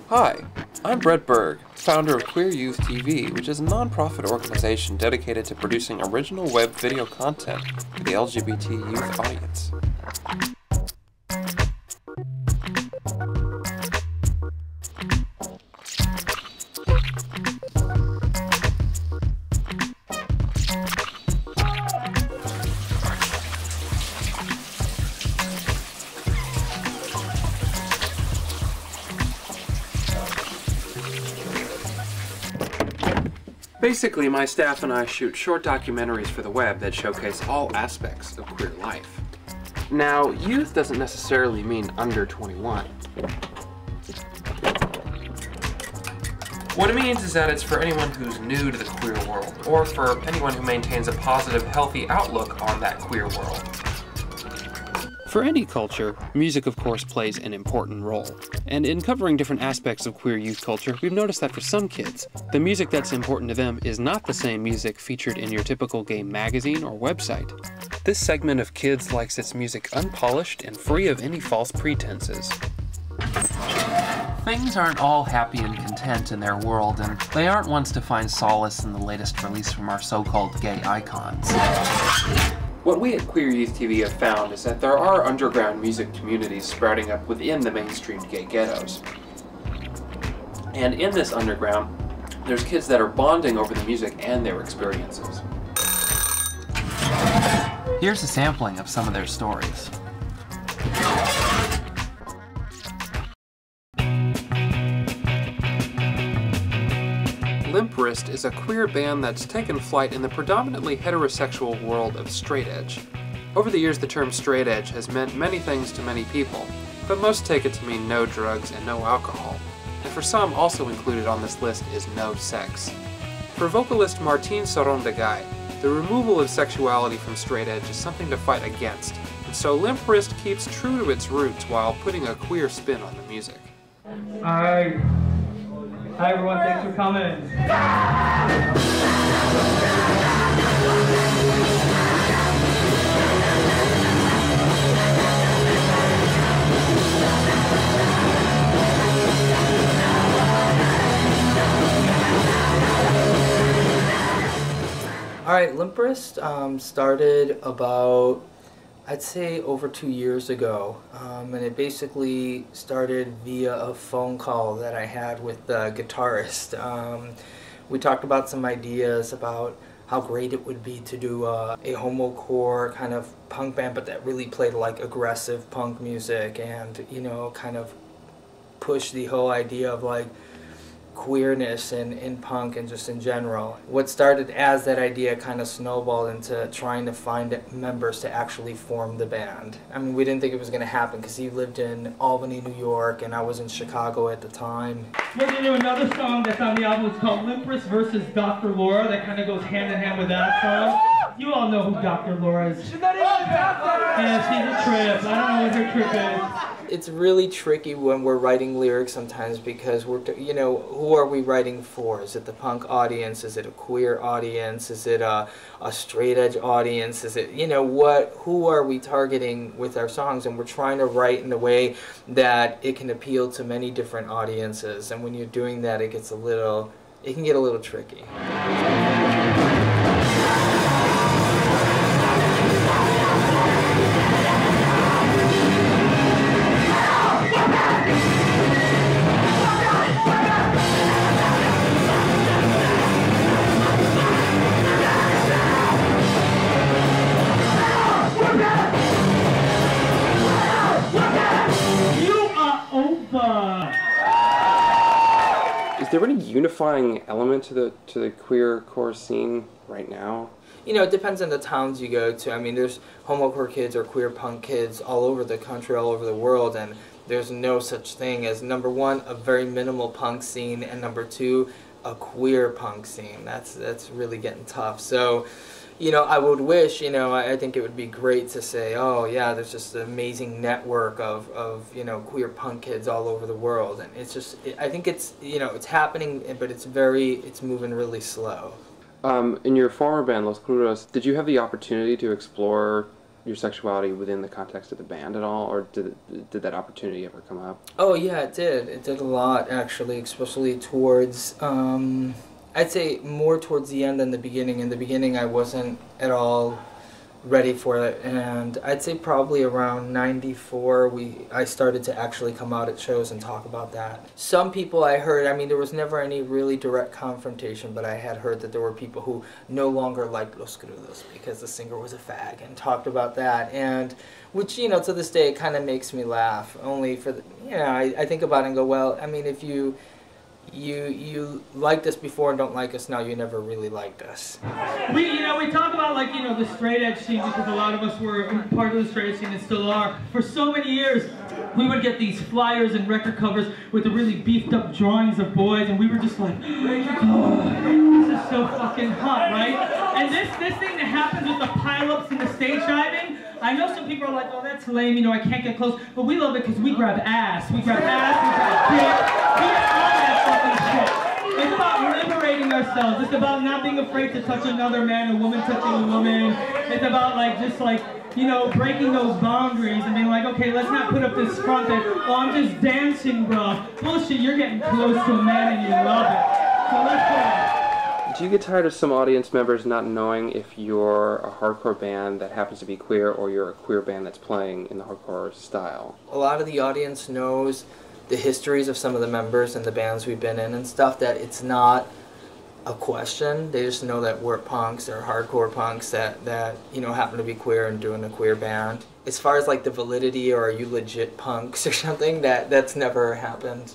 Hi, I'm Bret Berg, founder of Queer Youth TV, which is a non-profit organization dedicated to producing original web video content for the LGBT youth audience. Basically, my staff and I shoot short documentaries for the web that showcase all aspects of queer life. Now, youth doesn't necessarily mean under 21. What it means is that it's for anyone who's new to the queer world, or for anyone who maintains a positive, healthy outlook on that queer world. For any culture, music of course plays an important role. And in covering different aspects of queer youth culture, we've noticed that for some kids, the music that's important to them is not the same music featured in your typical gay magazine or website. This segment of kids likes its music unpolished and free of any false pretenses. Things aren't all happy and content in their world, and they aren't ones to find solace in the latest release from our so-called gay icons. What we at Queer Youth TV have found is that there are underground music communities sprouting up within the mainstream gay ghettos. And in this underground, there's kids that are bonding over the music and their experiences. Here's a sampling of some of their stories. Limp Wrist is a queer band that's taken flight in the predominantly heterosexual world of straight edge. Over the years, the term straight edge has meant many things to many people, but most take it to mean no drugs and no alcohol. And for some, also included on this list is no sex. For vocalist Martin Sorrondeguy, the removal of sexuality from straight edge is something to fight against, and so Limp Wrist keeps true to its roots while putting a queer spin on the music. Hi everyone, thanks for coming. Alright, Limp Wrist started about, I'd say, over 2 years ago, and it basically started via a phone call that I had with the guitarist. We talked about some ideas about how great it would be to do a homocore kind of punk band, but that really played like aggressive punk music, and, you know, kind of push the whole idea of like queerness in punk and just in general. What started as that idea kind of snowballed into trying to find members to actually form the band. I mean, we didn't think it was going to happen because he lived in Albany, New York, and I was in Chicago at the time. We're going to do another song that's on the album. It's called Limp Wrist versus Dr. Laura. That kind of goes hand in hand with that song. You all know who Dr. Laura is. She's not even a doctor! Yeah, she's a trip. I don't know what her trip is. It's really tricky when we're writing lyrics sometimes because you know, who are we writing for? Is it the punk audience? Is it a queer audience? Is it a straight edge audience? Is it, you know, who are we targeting with our songs? And we're trying to write in a way that it can appeal to many different audiences. And when you're doing that, it can get a little tricky. Is there any unifying element to the queercore scene right now? You know, it depends on the towns you go to. I mean, there's homocore kids or queer punk kids all over the country, all over the world, and there's no such thing as, number one, a very minimal punk scene, and number two, a queer punk scene. That's really getting tough. So, you know, I would wish, you know, I think it would be great to say, oh yeah, there's just an amazing network of you know, queer punk kids all over the world, and it's just, I think it's, you know, it's happening, but it's moving really slow. In your former band, Los Crudos, did you have the opportunity to explore your sexuality within the context of the band at all, or did that opportunity ever come up? Oh yeah, it did. It did a lot actually, especially towards I'd say more towards the end than the beginning. In the beginning, I wasn't at all ready for it, and I'd say probably around '94 I started to actually come out at shows and talk about that. Some people I heard, I mean, there was never any really direct confrontation, but I had heard that there were people who no longer liked Los Crudos because the singer was a fag and talked about that, and which, you know, to this day it kind of makes me laugh, only for the, you know, I think about it and go, well, I mean, if you liked us before and don't like us now, you never really liked us. We talk about, like, you know, the straight edge scene, because a lot of us were part of the straight edge scene and still are. For so many years, we would get these flyers and record covers with the really beefed up drawings of boys, and we were just like, oh, this is so fucking hot, right? And this thing that happens with the pileups and the stage diving, I know some people are like, oh, that's lame, you know, I can't get close, but we love it because we grab ass. We grab ass, we grab dick, we get all that fucking shit. It's about liberating ourselves. It's about not being afraid to touch another man, a woman touching a woman. It's about, like, just like, you know, breaking those boundaries and being like, okay, let's not put up this front that, oh, I'm just dancing, bro. Bullshit, you're getting close to a man and you love it. So let's go. Do you get tired of some audience members not knowing if you're a hardcore band that happens to be queer or you're a queer band that's playing in the hardcore style? A lot of the audience knows the histories of some of the members and the bands we've been in and stuff, that it's not a question. They just know that we're punks or hardcore punks that you know, happen to be queer and doing a queer band. As far as like the validity or are you legit punks or something, that's never happened.